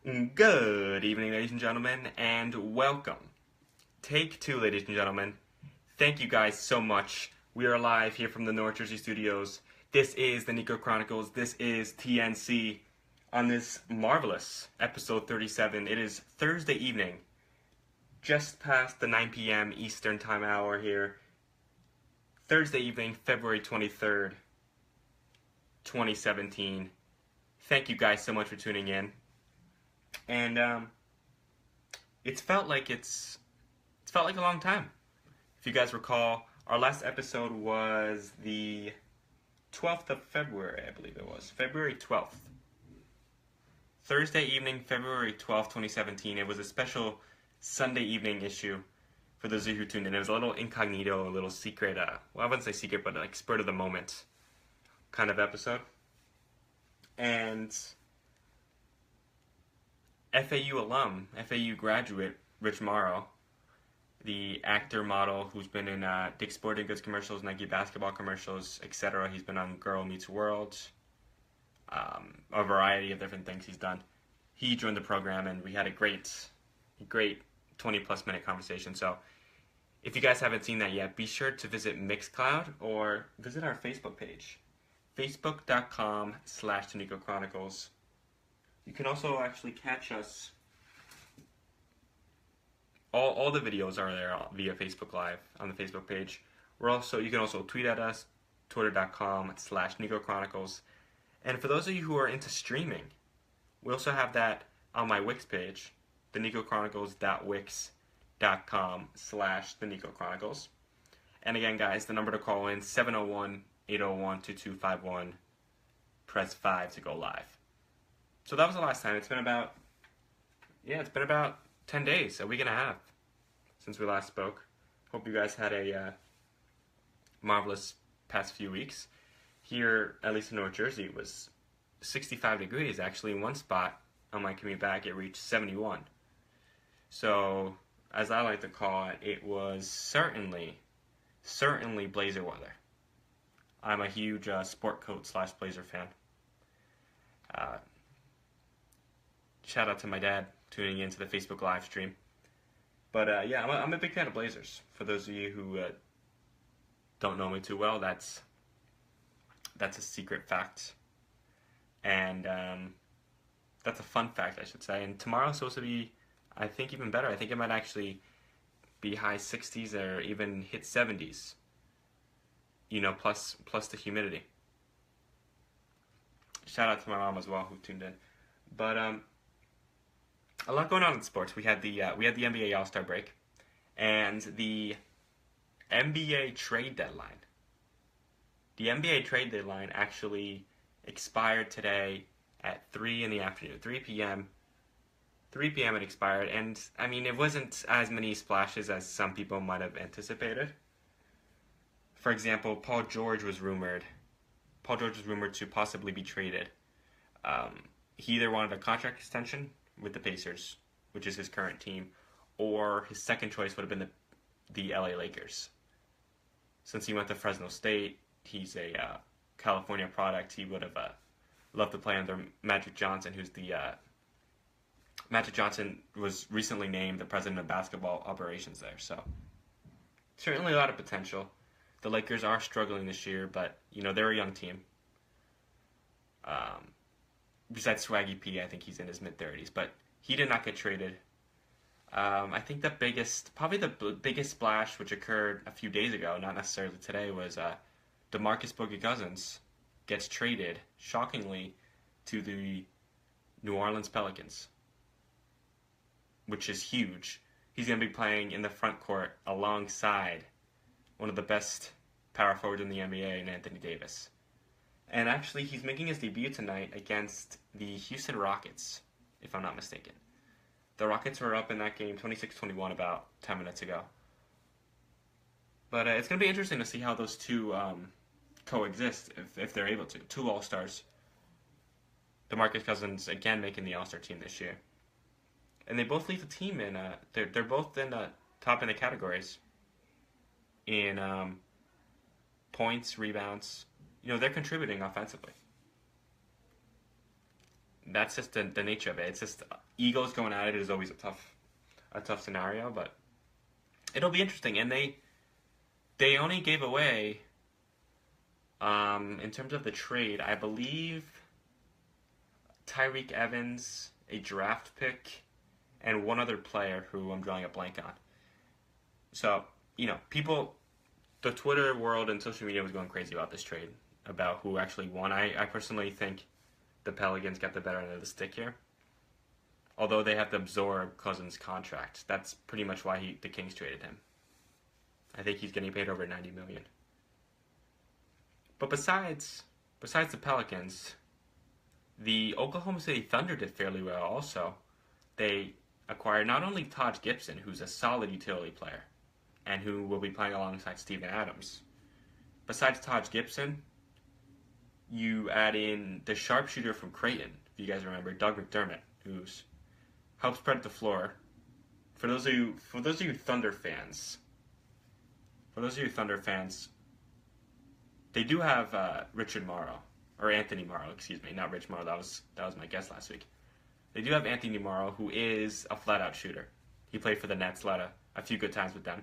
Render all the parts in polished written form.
Good evening, ladies and gentlemen, and welcome. Take two, ladies and gentlemen. Thank you guys so much. We are live here from the North Jersey studios. This is the Nico Chronicles. This is TNC on this marvelous episode 37. It is Thursday evening, just past the 9 p.m. Eastern Time hour here. Thursday evening, February 23rd, 2017. Thank you guys so much for tuning in. And it's felt like a long time. If you guys recall, our last episode was the 12th of February, I believe it was. February 12th. Thursday evening, February 12th, 2017. It was a special Sunday evening issue for those of you who tuned in. It was a little incognito, a little secret, well, I wouldn't say secret, but like spur of the moment kind of episode. And FAU alum, FAU graduate, Rich Morrow, the actor model who's been in Dick's Sporting Goods commercials, Nike basketball commercials, etc. He's been on Girl Meets World, a variety of different things he's done. He joined the program, and we had a great 20-plus minute conversation. So if you guys haven't seen that yet, be sure to visit Mixcloud or visit our Facebook page, facebook.com/The Nico Chronicles. You can also actually catch us. All the videos are there via Facebook Live on the Facebook page. You can also tweet at us, twitter.com/Nico Chronicles. And for those of you who are into streaming, we also have that on my Wix page, thenicochronicles.wix.com/The Nico Chronicles. And again, guys, the number to call in, 701-801-2251. Press 5 to go live. So that was the last time. It's been about 10 days, a week and a half since we last spoke. Hope you guys had a marvelous past few weeks. Here, at least in North Jersey, it was 65 degrees. Actually, in one spot on my commute back, it reached 71. So, as I like to call it, it was certainly blazer weather. I'm a huge sport coat / blazer fan. Shout out to my dad tuning into the Facebook live stream. But I'm a big fan of blazers. For those of you who don't know me too well, that's a secret fact. And that's a fun fact, I should say. And tomorrow's supposed to be, I think, even better. I think it might actually be high 60s or even hit 70s. Plus the humidity. Shout out to my mom as well who tuned in. But a lot going on in sports. We had the NBA All-Star break and the NBA trade deadline. The NBA trade deadline actually expired today at 3 in the afternoon, 3 p.m. 3 p.m. it expired, and I mean, it wasn't as many splashes as some people might have anticipated. For example, Paul George was rumored to possibly be traded. He either wanted a contract extension with the Pacers, which is his current team, or his second choice would have been the LA Lakers. Since he went to Fresno State, he's a California product. He would have loved to play under Magic Johnson, Magic Johnson was recently named the president of basketball operations there. So certainly a lot of potential. The Lakers are struggling this year, but they're a young team. Besides Swaggy P, I think he's in his mid-30s, but he did not get traded. I think probably the biggest splash, which occurred a few days ago, not necessarily today, was DeMarcus Boogie Cousins gets traded, shockingly, to the New Orleans Pelicans, which is huge. He's going to be playing in the front court alongside one of the best power forwards in the NBA, in Anthony Davis. And actually, he's making his debut tonight against the Houston Rockets, if I'm not mistaken. The Rockets were up in that game 26-21 about 10 minutes ago. But it's going to be interesting to see how those two coexist, if they're able to. Two All-Stars. DeMarcus Cousins, again, making the All-Star team this year. And they both lead the team in, they're both in the top in the categories. In points, rebounds. They're contributing offensively. that's just the nature of it. It's just egos going at it is always a tough scenario, but it'll be interesting. And they only gave away, in terms of the trade, I believe Tyreek Evans, a draft pick, and one other player who I'm drawing a blank on. So, people, the Twitter world and social media was going crazy about this trade, about who actually won. I personally think the Pelicans got the better end of the stick here. Although they have to absorb Cousins' contract. That's pretty much why the Kings traded him. I think he's getting paid over $90 million. But besides the Pelicans, the Oklahoma City Thunder did fairly well also. They acquired not only Taj Gibson, who's a solid utility player, and who will be playing alongside Steven Adams. Besides Taj Gibson, you add in the sharpshooter from Creighton, if you guys remember, Doug McDermott, who's helped spread the floor. For those of you Thunder fans, they do have Anthony Morrow, excuse me, not Rich Morrow. That was my guess last week. They do have Anthony Morrow, who is a flat-out shooter. He played for the Nets, led a few good times with them,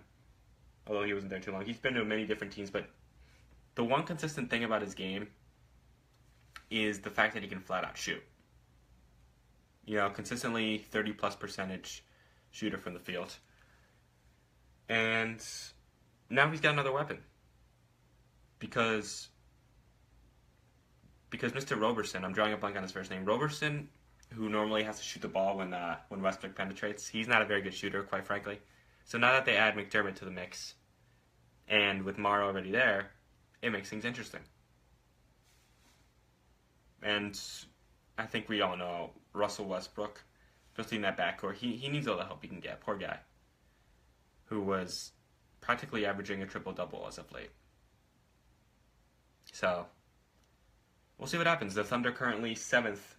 although he wasn't there too long. He's been to many different teams, but the one consistent thing about his game is the fact that he can flat-out shoot. Consistently 30-plus percentage shooter from the field. And now he's got another weapon. Because Mr. Roberson, I'm drawing a blank on his first name, Roberson, who normally has to shoot the ball when Westbrook penetrates, he's not a very good shooter, quite frankly. So now that they add McDermott to the mix, and with Morrow already there, it makes things interesting. And I think we all know Russell Westbrook, especially in that backcourt, he needs all the help he can get. Poor guy. Who was practically averaging a triple-double as of late. So, we'll see what happens. The Thunder currently 7th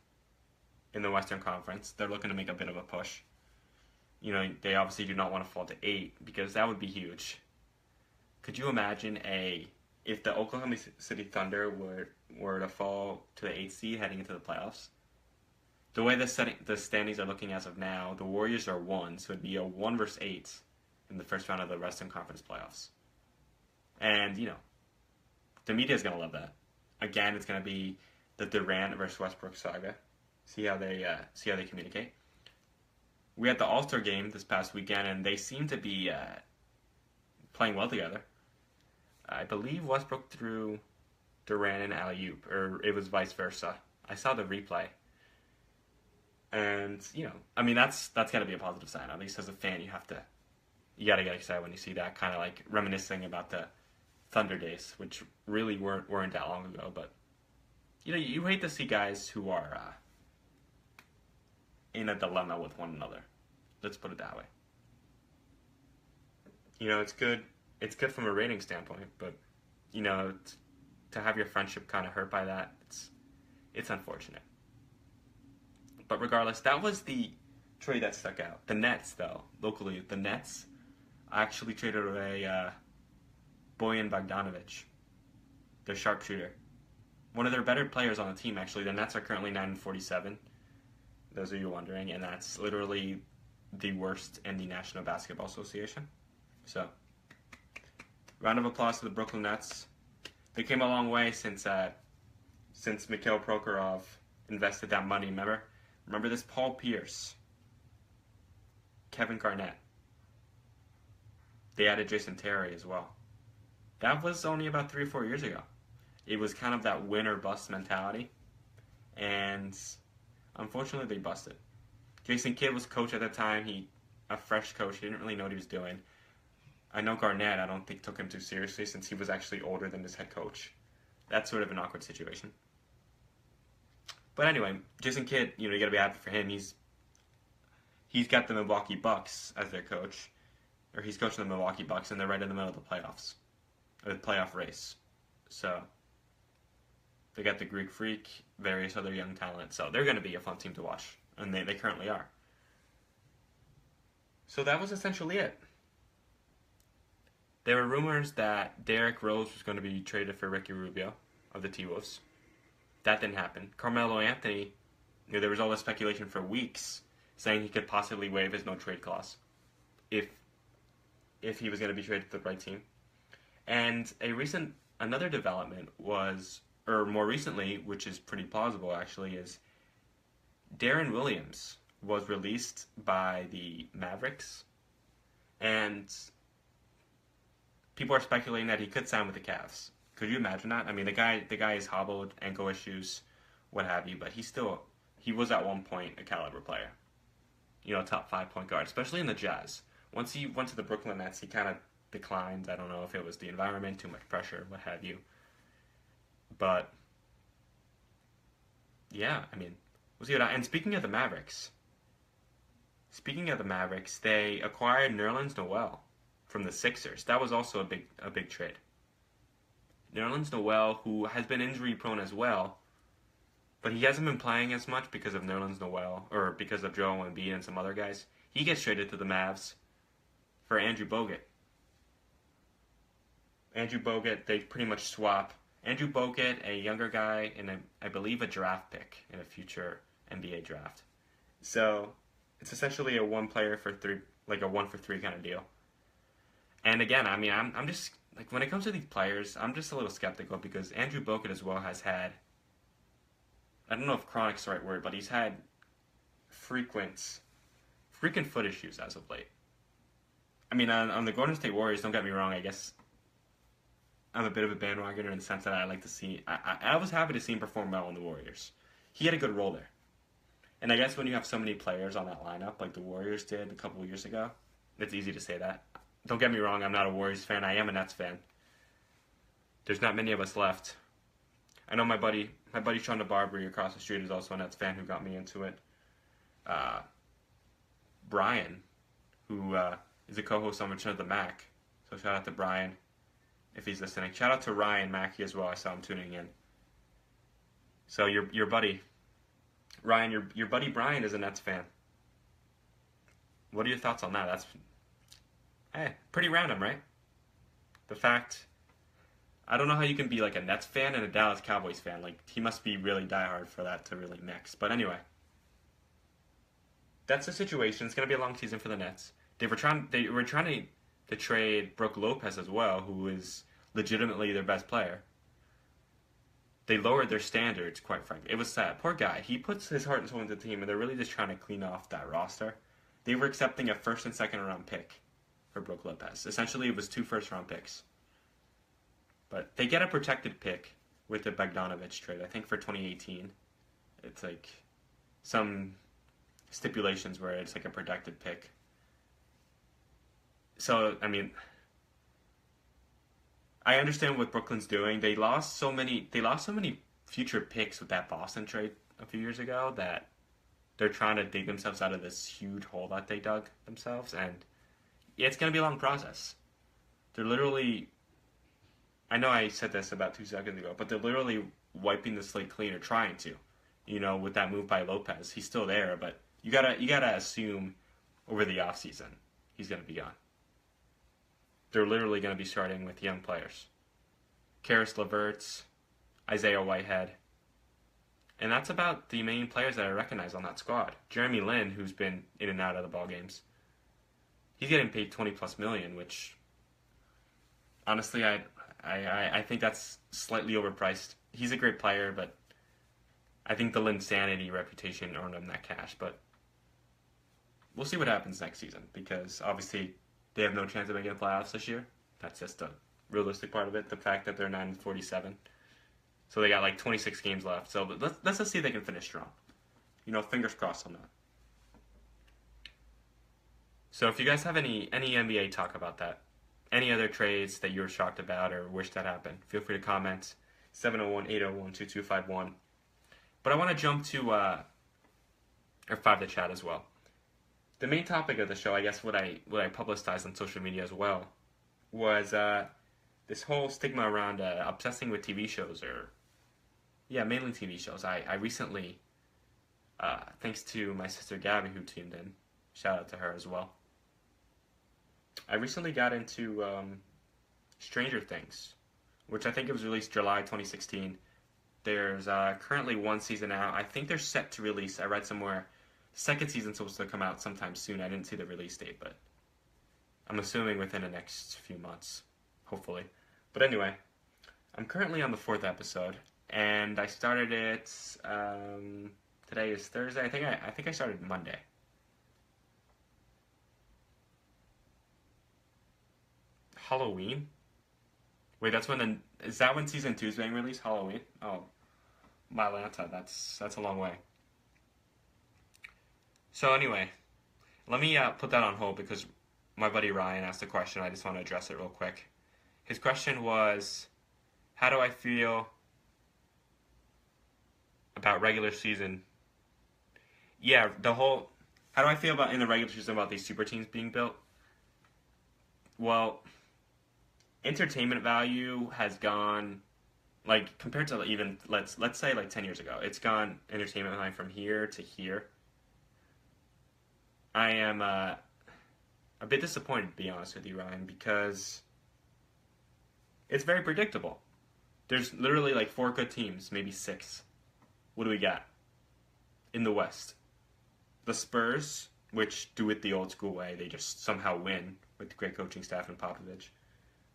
in the Western Conference. They're looking to make a bit of a push. They obviously do not want to fall to 8 because that would be huge. Could you imagine if the Oklahoma City Thunder were to fall to the 8th seed heading into the playoffs? The way the standings are looking as of now, the Warriors are 1, so it'd be a 1 versus 8 in the first round of the Western Conference playoffs. And, the media is going to love that. Again, it's going to be the Durant versus Westbrook saga. See how they communicate. We had the All-Star game this past weekend, and they seem to be playing well together. I believe Westbrook threw Durant an alley-oop, or it was vice versa. I saw the replay. And, that's got to be a positive sign. At least as a fan, you got to get excited when you see that, kind of like reminiscing about the Thunder days, which really weren't that long ago. But, you hate to see guys who are in a dilemma with one another. Let's put it that way. It's good. It's good from a rating standpoint, but to have your friendship kind of hurt by that, it's unfortunate. But regardless, that was the trade that stuck out. The Nets, though, locally, the Nets actually traded away Bojan Bogdanovic, their sharpshooter. One of their better players on the team, actually. The Nets are currently 9-47, those of you wondering, and that's literally the worst in the National Basketball Association. So, round of applause to the Brooklyn Nets. They came a long way since Mikhail Prokhorov invested that money, Remember this? Paul Pierce, Kevin Garnett. They added Jason Terry as well. That was only about 3 or 4 years ago. It was kind of that win or bust mentality. And unfortunately, they busted. Jason Kidd was coach at the time. A fresh coach. He didn't really know what he was doing. I know Garnett, I don't think, took him too seriously since he was actually older than his head coach. That's sort of an awkward situation. But anyway, Jason Kidd, you got to be happy for him. He's got the Milwaukee Bucks as their coach, or he's coaching the Milwaukee Bucks, and they're right in the middle of the playoffs, or the playoff race. So they got the Greek Freak, various other young talent. So they're going to be a fun team to watch, and they currently are. So that was essentially it. There were rumors that Derrick Rose was going to be traded for Ricky Rubio of the T-Wolves. That didn't happen. Carmelo Anthony there was all this speculation for weeks saying he could possibly waive his no trade clause if he was going to be traded to the right team. And another development was, or more recently, which is pretty plausible actually, is Darren Williams was released by the Mavericks, and people are speculating that he could sign with the Cavs. Could you imagine that? I mean, the guy is hobbled, ankle issues, what have you, but he was at one point a caliber player. Top 5 point guard, especially in the Jazz. Once he went to the Brooklyn Nets, he kind of declined. I don't know if it was the environment, too much pressure, what have you. But yeah, I mean, we'll see what. And speaking of the Mavericks, they acquired Nerlens Noel from the Sixers. That was also a big trade. Nerlens Noel, who has been injury prone as well, but he hasn't been playing as much because of Nerlens Noel, or because of Joel Embiid and some other guys. He gets traded to the Mavs for Andrew Bogut. Andrew Bogut, they pretty much swap. Andrew Bogut, a younger guy, and I believe a draft pick in a future NBA draft. So it's essentially a 1 player for 3, like a 1 for 3 kind of deal. And again, I mean, I'm just, like, when it comes to these players, I'm just a little skeptical because Andrew Bogut as well has had, I don't know if chronic's the right word, but he's had frequent foot issues as of late. I mean, on the Golden State Warriors, don't get me wrong, I guess I'm a bit of a bandwagoner in the sense that I like to see, I was happy to see him perform well on the Warriors. He had a good role there. And I guess when you have so many players on that lineup, like the Warriors did a couple of years ago, it's easy to say that. Don't get me wrong, I'm not a Warriors fan, I am a Nets fan. There's not many of us left. I know my buddy Sean DeBarbery across the street is also a Nets fan who got me into it. Brian, who is a co-host on Return of the Mac. So shout out to Brian if he's listening. Shout out to Ryan Mackey as well. I saw him tuning in. So your buddy, Ryan, your buddy Brian is a Nets fan. What are your thoughts on that? That's pretty random, right? The fact, I don't know how you can be like a Nets fan and a Dallas Cowboys fan. Like, he must be really diehard for that to really mix. But anyway, that's the situation. It's going to be a long season for the Nets. They were trying to trade Brook Lopez as well, who is legitimately their best player. They lowered their standards, quite frankly. It was sad. Poor guy. He puts his heart and soul into the team, and they're really just trying to clean off that roster. They were accepting a 1st and 2nd round pick for Brook Lopez. Essentially, it was 2 first-round picks. But they get a protected pick with the Bogdanovich trade, I think for 2018. It's like some stipulations where it's like a protected pick. So, I mean, I understand what Brooklyn's doing. They lost so many future picks with that Boston trade a few years ago that they're trying to dig themselves out of this huge hole that they dug themselves, and it's going to be a long process. They're literally, I know I said this about 2 seconds ago, but they're literally wiping the slate clean, or trying to, with that move by Lopez. He's still there, but you gotta assume over the offseason he's going to be gone. They're literally going to be starting with young players. Karis LeVert, Isaiah Whitehead. And that's about the main players that I recognize on that squad. Jeremy Lin, who's been in and out of the ball games, he's getting paid $20+ million, which honestly I think that's slightly overpriced. He's a great player, but I think the Linsanity reputation earned him that cash. But we'll see what happens next season, because obviously they have no chance of making the playoffs this year. That's just a realistic part of it. The fact that they're 9-47, so they got like 26 games left. So let's just see if they can finish strong. Fingers crossed on that. So if you guys have any NBA talk about that, any other trades that you're shocked about or wish that happened, feel free to comment. 701-801-2251. But I want to jump to or 5 the chat as well. The main topic of the show, I guess what I publicized on social media as well, was this whole stigma around obsessing with TV shows, mainly TV shows. I recently, thanks to my sister Gabby who tuned in, shout out to her as well, I recently got into Stranger Things, which I think it was released July 2016. There's currently one season out. I think they're set to release. I read somewhere second season's supposed to come out sometime soon. I didn't see the release date, but I'm assuming within the next few months, hopefully. But anyway, I'm currently on the fourth episode, and I started it. Today is Thursday. I think I started Monday. Halloween? Wait, is that when season 2 is being released? Halloween? Oh, my Lanta, that's a long way. So anyway, let me put that on hold because my buddy Ryan asked a question. I just want to address it real quick. His question was, how do I feel about regular season? Yeah, how do I feel about in the regular season about these super teams being built? Well, entertainment value has gone, like, compared to even let's say like 10 years ago, it's gone entertainment value from here to here. I am a bit disappointed, to be honest with you, Ryan, because it's very predictable. There's literally like 4 good teams, maybe 6. What do we got in the West? The Spurs, which do it the old school way, they just somehow win with the great coaching staff and Popovich,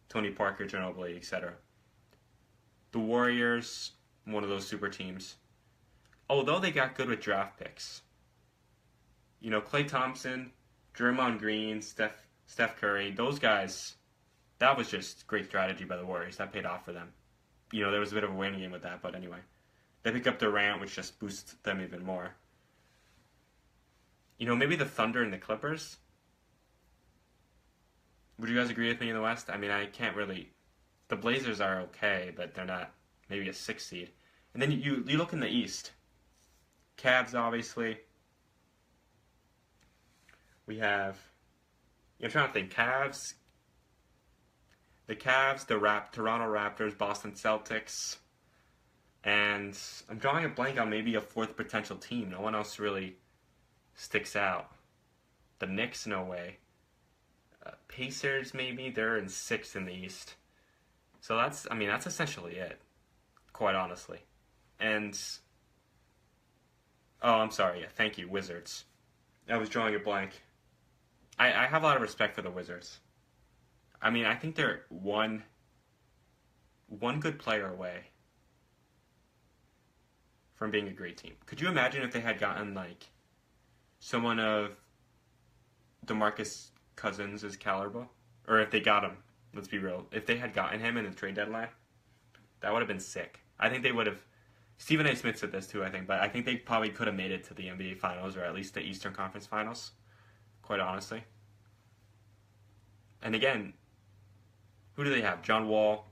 Tony Parker, Ginobili, etc. The Warriors, one of those super teams. Although they got good with draft picks. You know, Klay Thompson, Draymond Green, Steph Curry, those guys, that was just great strategy by the Warriors. That paid off for them. You know, there was a bit of a waiting game with that, but anyway. They pick up Durant, which just boosts them even more. You know, maybe the Thunder and the Clippers. Would you guys agree with me in the West? I mean, I can't really. The Blazers are okay, but they're not maybe a 6 seed. And then you look in the East. Cavs, obviously. We have. I'm trying to think. The Cavs, Toronto Raptors, Boston Celtics, and I'm drawing a blank on maybe a 4th potential team. No one else really sticks out. The Knicks, no way. Pacers, maybe they're in 6th in the East. So that's essentially it, quite honestly. And I'm sorry. Yeah, thank you, Wizards. I was drawing a blank. I have a lot of respect for the Wizards. I mean, I think they're one good player away from being a great team. Could you imagine if they had gotten like someone of DeMarcus Cousins' caliber? Or if they got him, let's be real. If they had gotten him in the trade deadline, that would have been sick. I think they would have. Stephen A. Smith said this too, I think, but I think they probably could have made it to the NBA Finals or at least the Eastern Conference Finals, quite honestly. And again, who do they have? John Wall,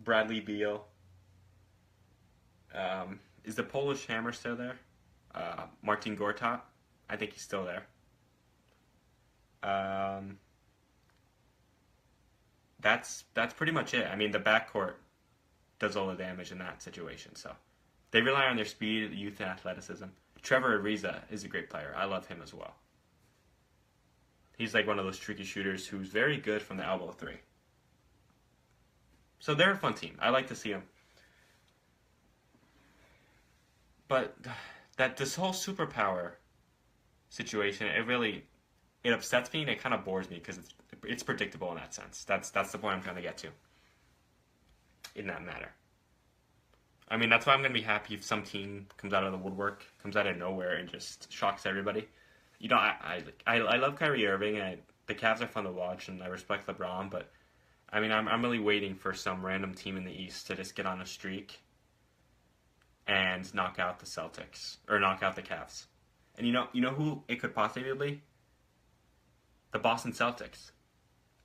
Bradley Beal. Is the Polish Hammer still there? Martin Gortat. I think he's still there. That's pretty much it. I mean, the backcourt does all the damage in that situation. So they rely on their speed, youth, and athleticism. Trevor Ariza is a great player. I love him as well. He's like one of those tricky shooters who's very good from the elbow 3. So they're a fun team. I like to see them. But this whole superpower situation, it upsets me and it kind of bores me because it's predictable in that sense. That's the point I'm trying to get to in that matter. I mean, that's why I'm going to be happy if some team comes out of the woodwork, comes out of nowhere, and just shocks everybody. You know, I love Kyrie Irving, and the Cavs are fun to watch, and I respect LeBron, but I mean, I'm really waiting for some random team in the East to just get on a streak and knock out the Celtics, or knock out the Cavs. And you know who it could possibly be? The Boston Celtics.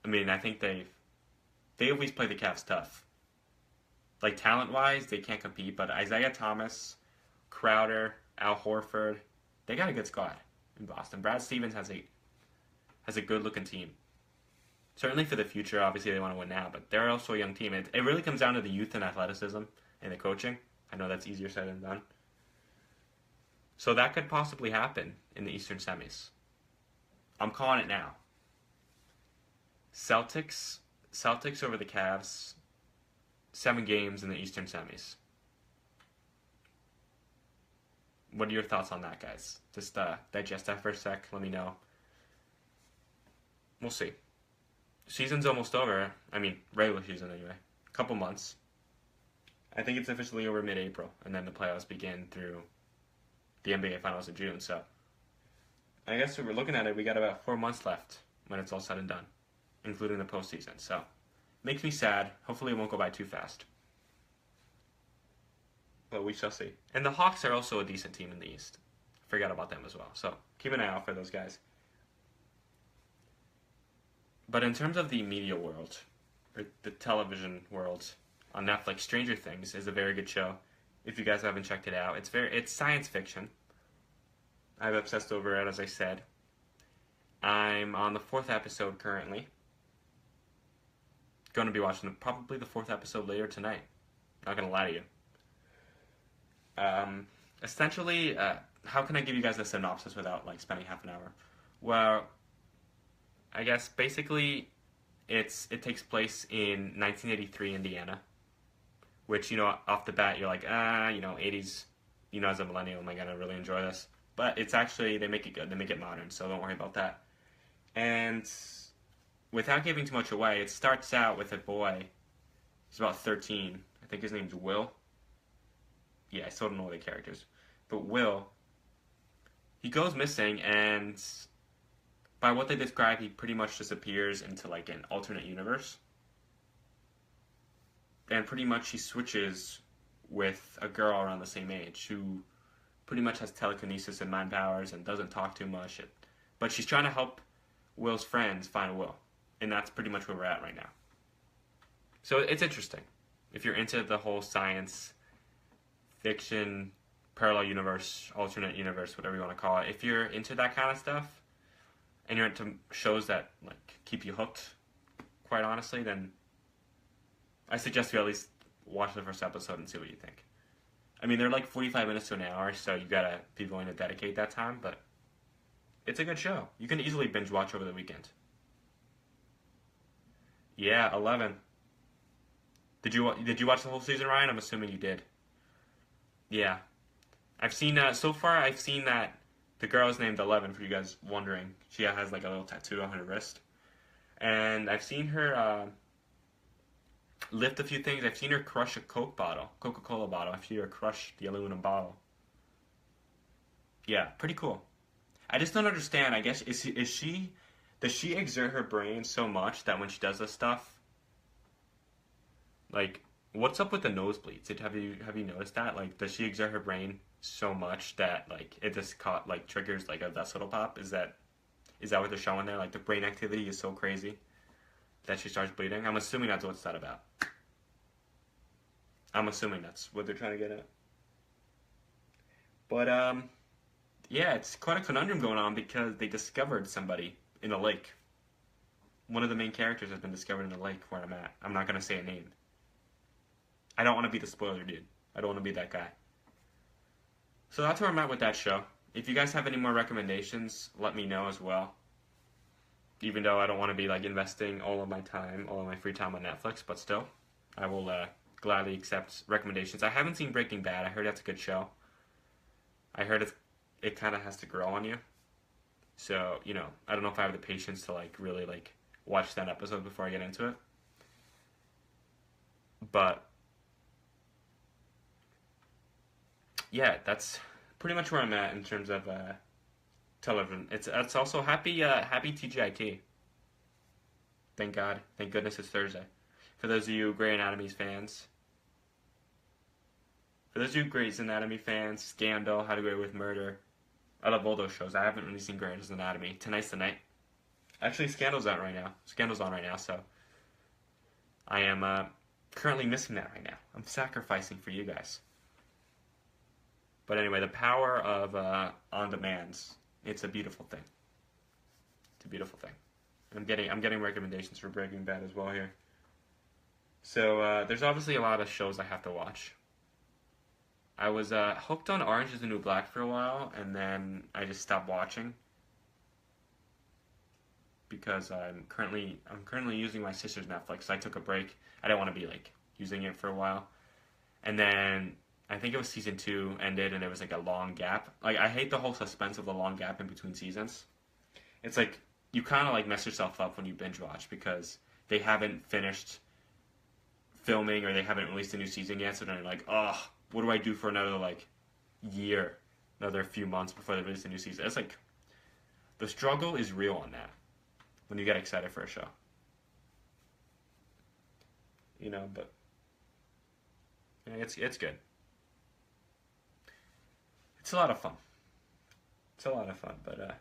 I mean, I think they always play the Cavs tough. Like, talent-wise, they can't compete, but Isaiah Thomas, Crowder, Al Horford, they got a good squad in Boston. Brad Stevens has a good-looking team. Certainly for the future, obviously they want to win now, but they're also a young team. It really comes down to the youth and athleticism and the coaching. I know that's easier said than done. So that could possibly happen in the Eastern semis. I'm calling it now. Celtics over the Cavs. 7 games in the Eastern semis. What are your thoughts on that, guys? Just digest that for a sec. Let me know. We'll see. Season's almost over. I mean, regular season anyway. A couple months. I think it's officially over mid-April, and then the playoffs begin through the NBA Finals in June. So I guess if we're looking at it, we got about 4 months left when it's all said and done, including the postseason. So makes me sad. Hopefully it won't go by too fast. But we shall see. And the Hawks are also a decent team in the East. Forgot about them as well. So keep an eye out for those guys. But in terms of the media world, or the television world, on Netflix, Stranger Things is a very good show. If you guys haven't checked it out, it's science fiction. I've obsessed over it, as I said. I'm on the 4th episode currently. Going to be watching probably the 4th episode later tonight. Not going to lie to you. Essentially, how can I give you guys a synopsis without like spending half an hour? Well, I guess basically it takes place in 1983 Indiana, which, you know, off the bat you're like, 80s, you know, as a millennial, am I gonna really enjoy this? But it's actually, they make it good, they make it modern, so don't worry about that. And without giving too much away, it starts out with a boy. He's about 13. I think his name's Will. Yeah, I still don't know all the characters. But Will, he goes missing, and by what they describe, he pretty much disappears into like an alternate universe. And pretty much he switches with a girl around the same age who pretty much has telekinesis and mind powers and doesn't talk too much. But she's trying to help Will's friends find Will. And that's pretty much where we're at right now. So it's interesting. If you're into the whole science fiction, parallel universe, alternate universe, whatever you want to call it. If you're into that kind of stuff, and you're into shows that like keep you hooked, quite honestly, then I suggest you at least watch the first episode and see what you think. I mean, they're like 45 minutes to an hour, so you gotta be willing to dedicate that time, but it's a good show. You can easily binge watch over the weekend. Yeah, 11. Did you watch the whole season, Ryan? I'm assuming you did. Yeah. I've seen, so far I've seen that the girl is named 11, for you guys wondering. She has like a little tattoo on her wrist. And I've seen her lift a few things. I've seen her crush a Coca-Cola bottle. I've seen her crush the aluminum bottle. Yeah, pretty cool. I just don't understand, I guess, does she exert her brain so much that when she does this stuff, like, what's up with the nosebleeds? Have you noticed that? Like, does she exert her brain so much that like it just triggers like a vessel pop? Is that what they're showing there? Like the brain activity is so crazy that she starts bleeding. I'm assuming that's what's that about. I'm assuming that's what they're trying to get at. But yeah, it's quite a conundrum going on because they discovered somebody in a lake. One of the main characters has been discovered in a lake where I'm at. I'm not gonna say a name. I don't want to be the spoiler dude. I don't want to be that guy. So that's where I'm at with that show. If you guys have any more recommendations, let me know as well. Even though I don't want to be like investing all of my time, all of my free time on Netflix, but still, I will gladly accept recommendations. I haven't seen Breaking Bad. I heard that's a good show. I heard it kind of has to grow on you. So, you know, I don't know if I have the patience to like really like watch that episode before I get into it. But yeah, that's pretty much where I'm at in terms of television. It's also happy TGIT. Thank God. Thank goodness it's Thursday. For those of you Grey Anatomy fans. Scandal, How to Get Away with Murder. I love all those shows. I haven't really seen Grey's Anatomy. Tonight's the night. Actually, Scandal's on right now, so I am currently missing that right now. I'm sacrificing for you guys. But anyway, the power of on-demands. It's a beautiful thing. It's a beautiful thing. I'm getting recommendations for Breaking Bad as well here. So there's obviously a lot of shows I have to watch. I was hooked on Orange is the New Black for a while, and then I just stopped watching because I'm currently using my sister's Netflix. So I took a break. I didn't want to be like using it for a while. And then I think it was season 2 ended and it was like a long gap. Like, I hate the whole suspense of the long gap in between seasons. It's like you kind of like mess yourself up when you binge watch because they haven't finished filming or they haven't released a new season yet. So then you're like, oh, what do I do for another like year, another few months before they release a new season? It's like the struggle is real on that when you get excited for a show. You know, but yeah, it's good. It's a lot of fun. It's a lot of fun, but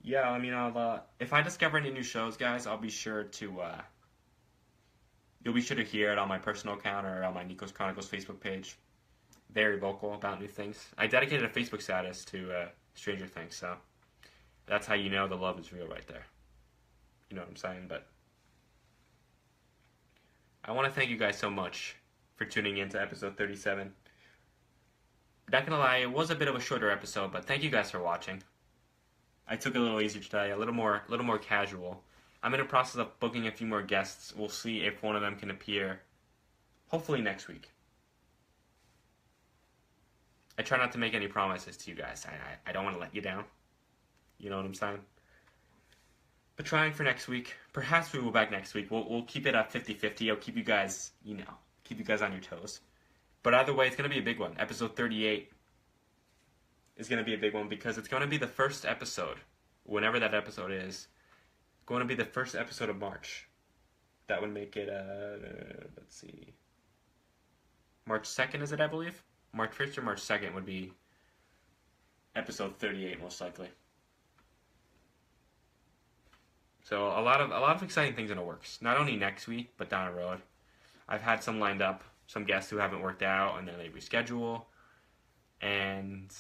yeah, I mean, I'll if I discover any new shows, guys, I'll be sure to you'll be sure to hear it on my personal account or on my Nico's Chronicles Facebook page. Very vocal about new things. I dedicated a Facebook status to Stranger Things, so that's how you know the love is real right there. You know what I'm saying? But I want to thank you guys so much for tuning in to episode 37. Not gonna lie, it was a bit of a shorter episode, but thank you guys for watching. I took it a little easier today, a little more casual. I'm in the process of booking a few more guests. We'll see if one of them can appear, hopefully next week. I try not to make any promises to you guys. I don't want to let you down. You know what I'm saying? But trying for next week. Perhaps we will be back next week. We'll keep it at 50-50. I'll keep you guys, keep you guys on your toes. But either way, it's going to be a big one. Episode 38 is going to be a big one because it's going to be the first episode, whenever that episode is, going to be the first episode of March. That would make it, let's see, March 2nd, is it, I believe? March 1st or March 2nd would be episode 38, most likely. So a lot of exciting things in the works. Not only next week, but down the road. I've had some lined up, some guests who haven't worked out, and then they reschedule. And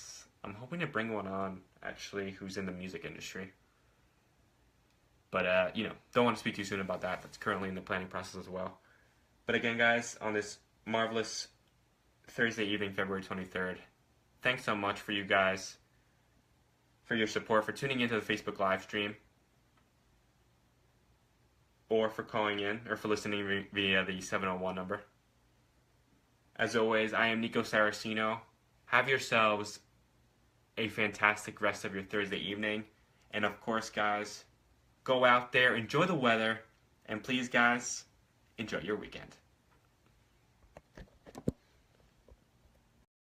I'm hoping to bring one on, actually, who's in the music industry. But, don't want to speak too soon about that. That's currently in the planning process as well. But again, guys, on this marvelous Thursday evening, February 23rd, thanks so much for you guys, for your support, for tuning into the Facebook live stream, or for calling in, or for listening via the 701 number. As always, I am Nico Saracino. Have yourselves a fantastic rest of your Thursday evening. And of course, guys, go out there, enjoy the weather, and please, guys, enjoy your weekend.